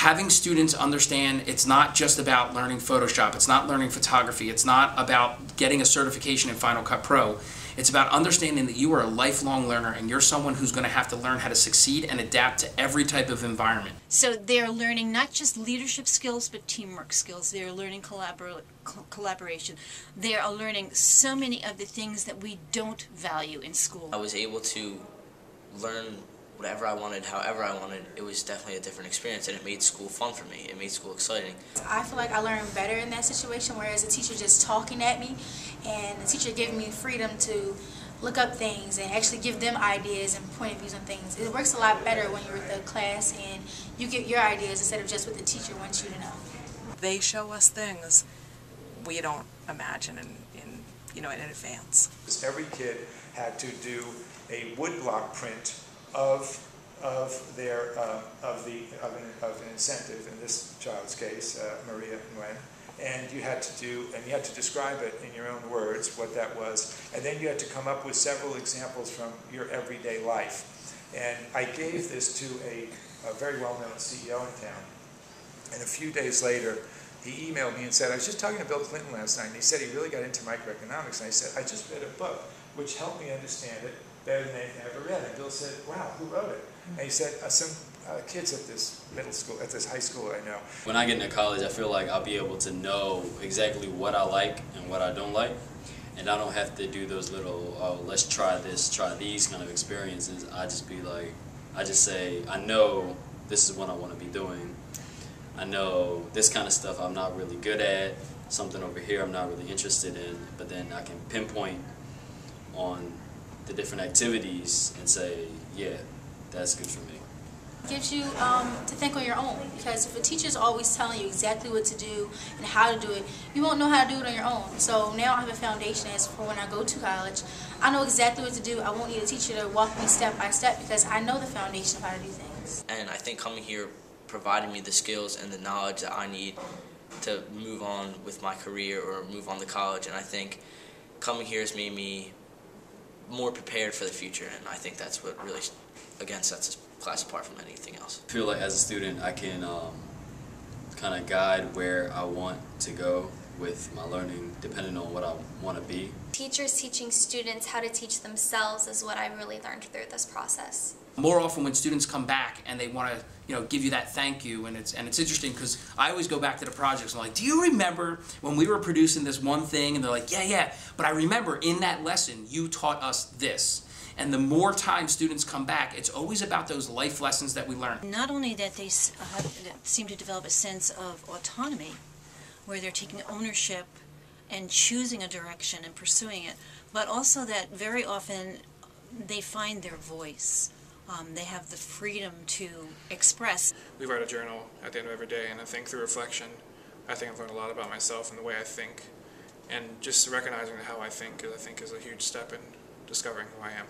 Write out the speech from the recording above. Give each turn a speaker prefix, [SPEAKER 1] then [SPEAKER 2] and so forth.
[SPEAKER 1] having students understand it's not just about learning Photoshop, it's not learning photography, it's not about getting a certification in Final Cut Pro. It's about understanding that you are a lifelong learner and you're someone who's going to have to learn how to succeed and adapt to every type of environment.
[SPEAKER 2] So they're learning not just leadership skills but teamwork skills. They're learning collaboration. They are learning so many of the things that we don't value in school.
[SPEAKER 3] I was able to learn whatever I wanted, however I wanted. It was definitely a different experience, and it made school fun for me. It made school exciting.
[SPEAKER 4] I feel like I learned better in that situation, whereas the teacher just talking at me, and the teacher giving me freedom to look up things and actually give them ideas and point of views on things. It works a lot better when you're with the class and you get your ideas instead of just what the teacher wants you to know.
[SPEAKER 5] They show us things we don't imagine in advance.
[SPEAKER 6] Every kid had to do a woodblock print of an incentive, in this child's case, Maria Nguyen, and you had to describe it in your own words what that was, and then you had to come up with several examples from your everyday life. And I gave this to a very well-known CEO in town, and a few days later he emailed me and said, I was just talking to Bill Clinton last night, and he said he really got into microeconomics, and I said, I just read a book which helped me understand it better than anything I ever read. And Bill said, wow, who wrote it? And he said, some kids at this middle school, at this high school I know.
[SPEAKER 7] When I get into college, I feel like I'll be able to know exactly what I like and what I don't like. And I don't have to do those little, oh, let's try this, try these kind of experiences. I just say, I know this is what I want to be doing. I know this kind of stuff I'm not really good at, something over here I'm not really interested in, but then I can pinpoint on the different activities and say, yeah, that's good for me.
[SPEAKER 4] It gives you to think on your own, because if a teacher's always telling you exactly what to do and how to do it, you won't know how to do it on your own. So now I have a foundation as for when I go to college. I know exactly what to do. I won't need a teacher to walk me step by step because I know the foundation of how to do things.
[SPEAKER 3] And I think coming here provided me the skills and the knowledge that I need to move on with my career or move on to college, and I think coming here has made me more prepared for the future, and I think that's what really, again, sets this class apart from anything else.
[SPEAKER 7] I feel like as a student I can kind of guide where I want to go with my learning depending on what I want to be.
[SPEAKER 8] Teachers teaching students how to teach themselves is what I really learned through this process.
[SPEAKER 1] More often when students come back and they want to, give you that thank you, and it's interesting because I always go back to the projects and I'm like, do you remember when we were producing this one thing? And they're like, yeah, but I remember in that lesson you taught us this. And the more time students come back, it's always about those life lessons that we learn.
[SPEAKER 2] Not only that they seem to develop a sense of autonomy, where they're taking ownership and choosing a direction and pursuing it, but also that very often they find their voice. They have the freedom to express.
[SPEAKER 9] We write a journal at the end of every day, and I think through reflection, I think I've learned a lot about myself and the way I think. And just recognizing how I think is a huge step in discovering who I am.